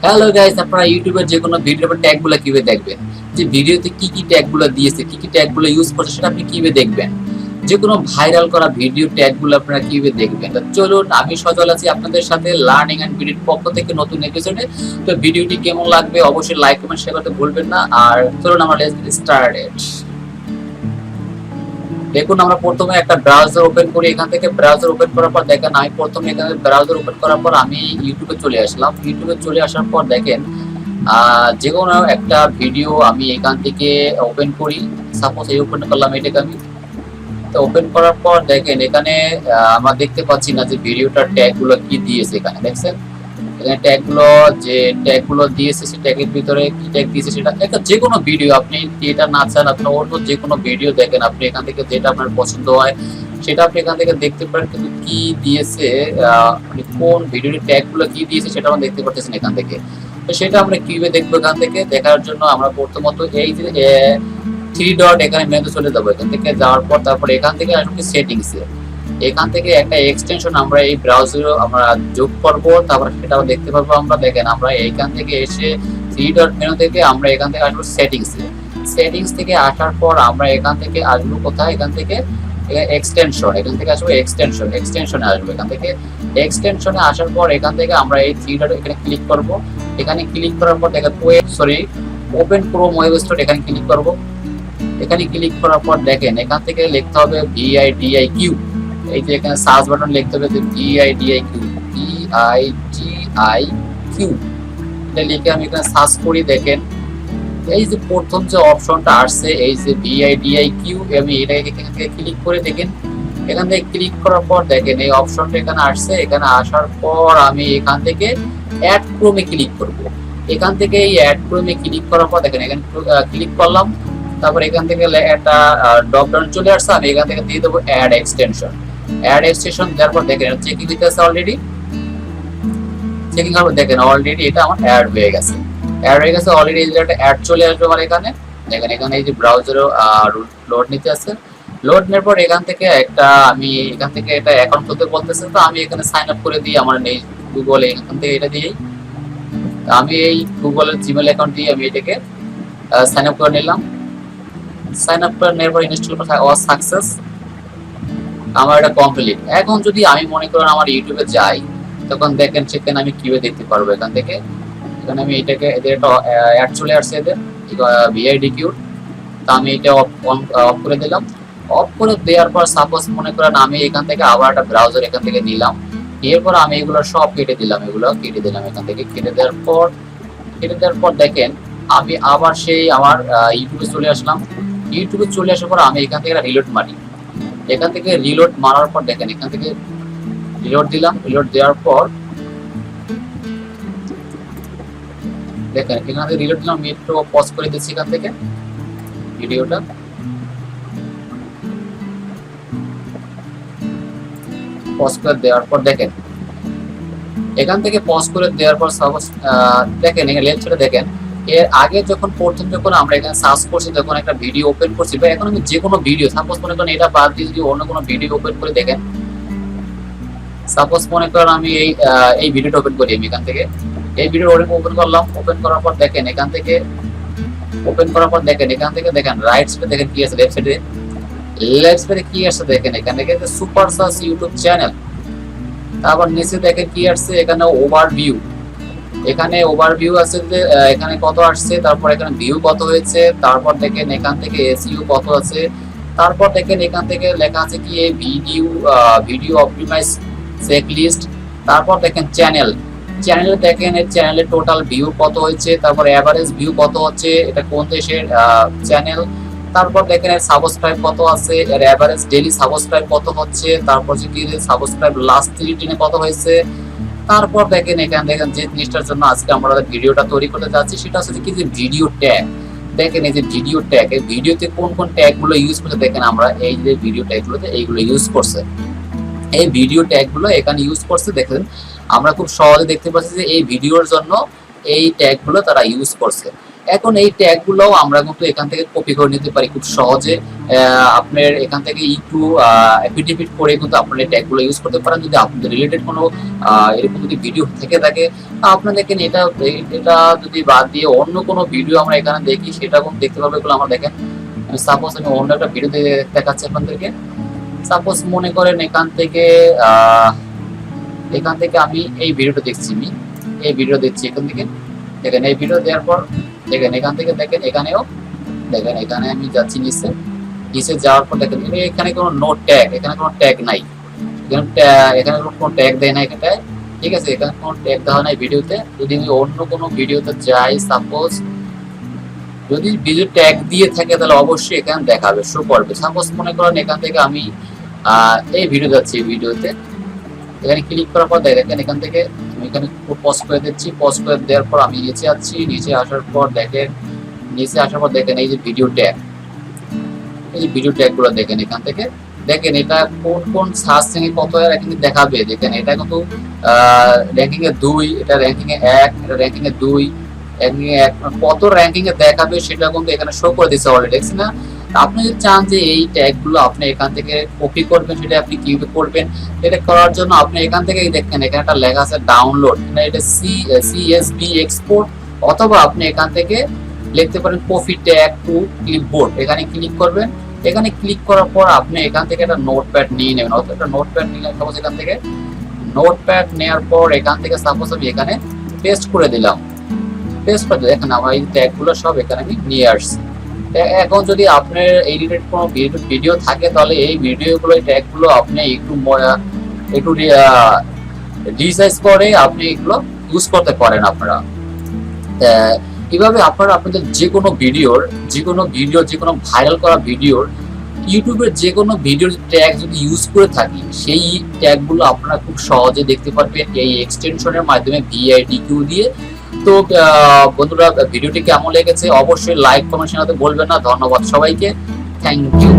Hello guys, আপনারা ইউটিউবের যে কোনো ভিডিওর ট্যাগগুলো কিভাবে দেখবেন, যে ভিডিওতে কি কি ট্যাগগুলো দিয়েছে, কি কি ট্যাগগুলো ইউজ করছে সেটা আপনি কিভাবে দেখবেন, যে কোনো ভাইরাল করা ভিডিও ট্যাগগুলো আপনারা কিভাবে দেখবেন। তো চলুন, আমি সজল আছি আপনাদের সাথে লার্নিং এন্ড বিডির পক্ষ থেকে নতুন এপিসোডে। তো ভিডিওটি কেমন লাগবে অবশ্যই লাইক কমেন্ট শেয়ার করতে ভুলবেন না। আর চলুন আমরা লেটস গেট স্টার্টেড। দেখুন, আমরা প্রথমে একটা ব্রাউজার ওপেন করি। এখান থেকে ব্রাউজার ওপেন করার পর দেখেন, আমি প্রথমে এখানে ব্রাউজার ওপেন করার পর আমি ইউটিউবে চলে আসলাম। ইউটিউবে চলে আসার পর দেখেন, যে কোনো একটা ভিডিও আমি এখান থেকে ওপেন করি। সাপোজ এই ওপেন করলাম, এটাকে আমি তো ওপেন করার পর দেখেন এখানে আমরা দেখতে পাচ্ছি না যে ভিডিওটার ট্যাগ গুলো কি দিয়েছে। এখানে দেখছেন, এখানে ট্যাগগুলো যে ট্যাগগুলো দিয়েছে সে ট্যাগের ভিতরে কি ট্যাগ দিয়েছে সেটা একটা যে কোনো ভিডিও আপনি যেটা না চান আপনি অন্য যে কোনো ভিডিও দেখেন, আপনি এখান থেকে যেটা আপনার পছন্দ হয় সেটা আপনি এখান থেকে দেখতে পারেন। কিন্তু কি দিয়েছে, মানে কোন ভিডিওর ট্যাগগুলো কি দিয়েছে সেটা আমরা দেখতে পাচ্ছেন এখান থেকে। তো সেটা আমরা কিভাবে দেখবো, এখান থেকে দেখার জন্য আমরা প্রথমত এই যে থ্রি ডট এখানে মেনুতে চলে যাবো। এখান থেকে যাওয়ার পর তারপর এখান থেকে আসবে সেটিংসে। এখান থেকে একটা এক্সটেনশন আমরা এই ব্রাউজারে আমরা যোগ করব, তারপর সেটাও দেখতে পাবো আমরা। দেখেন, আমরা এইখান থেকে এসে থ্রি ডট মেনু থেকে আমরা এখান থেকে আসবো সেটিংসে। সেটিংস থেকে আসার পর আমরা এখান থেকে আসবো কোথায়, এখান থেকে এক্সটেনশন, এখান থেকে আসবো এক্সটেনশনে আসবো। এখান থেকে এক্সটেনশনে আসার পর এখান থেকে আমরা এই থ্রি ডট এখানে ক্লিক করব। এখানে ক্লিক করার পর দেখেন ওপেন ক্রোম ওয়েব স্টোর, এখানে ক্লিক করব। এখানে ক্লিক করার পর দেখেন এখান থেকে লিখতে হবে ভিআইডিআইকিউ। এই যে এখানে সার্চ বাটন লিখতে হবে ভিআইডিআইকিউ, ভিআইডিআইকিউ। এটা লিখে আমি এখানে সার্চ করি। দেখেন এই যে প্রথম যে অপশনটা আসছে এই যে ভিআইডিআইকিউ, আমি এটা এখান থেকে ক্লিক করে দেখেন। এখান থেকে ক্লিক করার পর দেখেন এই অপশনটা এখানে আসছে। এখানে আসার পর আমি এখান থেকে অ্যাড ক্রোমে ক্লিক করব। এখান থেকে এই অ্যাড ক্রোমে ক্লিক করার পর দেখেন এখানে ক্লিক করলাম। তারপর এখান থেকে একটা ড্রপ ডাউন চলে আসছে। আমি এখান থেকে দিয়ে দেবো অ্যাড এক্সটেনশন। অ্যাড এক্সটেনশন দেওয়ার পর দেখেন চেকিং দিতেছে অলরেডি। চেকিং হওয়ার পর দেখেন অলরেডি এটা আমার অ্যাড হয়ে গেছে। অ্যাড হয়ে গেছে অলরেডি, এই যে একটা অ্যাড চলে আসবে আমার এখানে। দেখেন এখানে এই যে ব্রাউজারও লোড নিতে আছে। লোড নেওয়ার পর এখান থেকে আমি এখান থেকে এটা অ্যাকাউন্ট খুলতে বলতেছে। তো আমি এখানে সাইন আপ করে দিই আমার এই গুগলে। এখান থেকে এটা দিয়েই আমি এই গুগলের জিমেল অ্যাকাউন্ট দিয়ে আমি এটাকে সাইন আপ করে নিলাম। সাইন আপ করে নেওয়ার পর ইনস্টল করা ওয়াজ সাকসেস, আমার এটা কমপ্লিট। এখন যদি আমি মনে করেন আমার ইউটিউবে যাই, তখন দেখেন সেখানে আমি কিভাবে দেখতে পারবো। এখান থেকে এখানে আমি এটাকে এদের একটা অ্যাড চলে আসছে এদের ভিআইডিকিউ। তো আমি এটা অফ করে দিলাম। অফ করে দেওয়ার পর সাপোজ মনে করেন আমি এখান থেকে আবার একটা ব্রাউজার এখান থেকে নিলাম। এরপর আমি এগুলো সব কেটে দিলাম, এগুলো কেটে দিলাম। এখান থেকে কেটে দেওয়ার পর দেখেন আমি আবার সেই আমার ইউটিউবে চলে আসলাম। ইউটিউবে চলে আসার পর আমি এখান থেকে রিলোড মারি। এখান থেকে রিলোড মারার পর দেখেন এখান থেকে রিলোড দিলাম। রিলোড দেওয়ার পর দেখেন এখান থেকে রিলোড দিলাম। আমি একটু পজ করে দিচ্ছি এখান থেকে ভিডিওটা। পজ করে দেওয়ার পর দেখেন এখান থেকে পজ করে দেওয়ার পর দেখেন এখানে লেফট সাইডে দেখেন এর আগে যখন আমরা এখানে সার্চ করছি, যখন একটা ভিডিও ওপেন করছি, বা এখন আমি যে কোনো ভিডিও সাপোজ মনে করেন এটা বাদ দিয়ে যদি অন্য কোনো ভিডিও ওপেন করে দেখেন, সাপোজ মনে করেন আমি এই ভিডিওটা ওপেন করি। আমি এখান থেকে এই ভিডিও ওপেন করলাম। ওপেন করার পর দেখেন এখান থেকে দেখেন রাইট সাইডে দেখেন কি আছে, লেফট সাইডে কি আছে দেখেন এখান থেকে সুপার সার্চ ইউটিউব চ্যানেল। তারপর নিচে দেখেন কি আসছে, এখানে ওভারভিউ। এখানে ওভারভিউ আছে যে এখানে কত আসছে, তারপর এখানে ভিউ কত হয়েছে, তারপর দেখেন এখান থেকে এসইও কত আছে, তারপর দেখেন এখান থেকে লেখা আছে কি এই ভিডিও অপটিমাইজ চেকলিস্ট। তারপর দেখেন চ্যানেলে দেখেন এই চ্যানেলের টোটাল ভিউ কত হয়েছে, তারপর এভারেজ ভিউ কত হচ্ছে, এটা কোন দেশের চ্যানেল। তারপর দেখেন এর সাবস্ক্রাইব কত আছে, এর এভারেজ ডেইলি সাবস্ক্রাইব কত হচ্ছে, তারপর যে সাবস্ক্রাইব লাস্ট 3 দিনে কত হয়েছে। তারপর দেখেন এখানে দেখেন যে জিনিসটার জন্য আজকে আমরা ভিডিওটা তৈরি করতে যাচ্ছি সেটা হচ্ছে কি যে ভিডিও ট্যাগ। দেখেন এই যে ভিডিও ট্যাগ, এই ভিডিওতে কোন কোন ট্যাগ গুলো ইউজ করছে দেখেন আমরা এই যে ভিডিও ট্যাগ গুলোতে এইগুলো ইউজ করছে। এই ভিডিও ট্যাগ গুলো এখানে ইউজ করছে। দেখেন আমরা খুব সহজে দেখতে পাচ্ছি যে এই ভিডিওর জন্য এই ট্যাগ গুলো তারা ইউজ করছে। এখন এই ট্যাগ গুলো আমরা কিন্তু এখান থেকে কপি করে নিতে পারি খুব সহজে। আপনার এখান থেকে একটু এপিডিপিট করে কিন্তু আপনার এই ট্যাগ গুলো ইউজ করতে পারেন যদি আপনাদের রিলেটেড কোনো এরকম যদি ভিডিও থেকে থাকে। আপনারা দেখেন এটা এটা যদি বাদ দিয়ে অন্য কোনো ভিডিও আমরা এখানে দেখি সেটা কিন্তু দেখতে পারবো। এগুলো আমরা দেখেন সাপোজ আমি অন্য একটা ভিডিও দেখাচ্ছি আপনাদেরকে। সাপোজ মনে করেন এখান থেকে আমি এই ভিডিওটা দেখছি, এই ভিডিও দেখছি এখান থেকে। দেখেন এই ভিডিও দেওয়ার পর দেখেন এখান থেকে দেখেন এখানেও দেখেন এখানে আমি যাচ্ছি নিচে, নিচে যাওয়ার পর দেখেন এখানে কোনো নোট ট্যাগ, এখানে কোনো ট্যাগ নাই, এখানে কোনো ট্যাগ দেয় না এখানটায়। ঠিক আছে, এখানে কোনো ট্যাগ দেওয়া নাই ভিডিওতে। যদি আমি অন্য কোনো ভিডিওতে যাই, সাপোজ যদি ভিডিও ট্যাগ দিয়ে থাকে তাহলে অবশ্যই এখানে দেখাবে, শো করবে। সাপোজ মনে করেন এখান থেকে আমি এই ভিডিও যাচ্ছি, এই ভিডিওতে এখানে ক্লিক করার পর দেখেন এখান থেকে আমি এখানে পজ করে দিচ্ছি। পজ করে দেওয়ার পর আমি নিচে আসছি, নিচে আসার পর দেখেন নিচে আসার পর দেখেন এই যে ভিডিও ট্যাগ, এই যে ভিডিও ট্যাগ গুলো দেখেন এখান থেকে। দেখেন এটা কোন কোন সার্চ র্যাঙ্কে কত র্যাঙ্কিং দেখাবে। দেখেন এটা কিন্তু র্যাঙ্কিং এ 2, এটা র্যাঙ্কিং এ 1, এটা র্যাঙ্কিং এ 2, র্যাঙ্কিং এ 1, কত র্যাঙ্কিং এ দেখাবে সেটা কিন্তু এখানে শো করে দিচ্ছে অলরেডি, দেখছেন না? আপনি যদি চান যে এই ট্যাগ গুলো আপনি এখান থেকে কপি করবেন, সেটা আপনি কিভাবে করবেন? এটা করার জন্য আপনি এখান থেকে দেখেন এখানে একটা লেখা আছে ডাউনলোড, এটা সিএসভি এক্সপোর্ট, অথবা আপনি এখান থেকে লিখতে পারেন কপি ট্যাগ টু ক্লিপবোর্ড। এখানে ক্লিক করবেন। এখানে ক্লিক করার পর আপনি এখান থেকে একটা নোটপ্যাড নিয়ে নেবেন, অথবা একটা নোটপ্যাড নিলেন। সাপোজ এখান থেকে নোটপ্যাড নেওয়ার পর এখান থেকে সাপোজ আমি এখানে পেস্ট করে দিলাম। পেস্ট করে দেখেন আমার এই ট্যাগ গুলো সব এখানে আমি নিয়ে আসছি। এখন যদি আপনার এই রিলেটেড কোনো ভিডিও থাকে তাহলে এই ভিডিওগুলো, এই ট্যাগ গুলো আপনি একটু রিসার্চ করে আপনি এগুলো ইউজ করতে পারেন আপনারা। এভাবে আপনারা আপনাদের যে কোনো ভাইরাল করা ভিডিওর ইউটিউবের যে কোনো ভিডিওর ট্যাগ যদি ইউজ করে থাকি, সেই ট্যাগগুলো আপনারা খুব সহজে দেখতে পারবেন এই এক্সটেনশনের মাধ্যমে VIDQ দিয়ে। তো বন্ধুরা, ভিডিওটি কেমন লেগেছে অবশ্যই লাইক কমেন্ট জানাতে বলবেন না। ধন্যবাদ সবাইকে, থ্যাংক ইউ।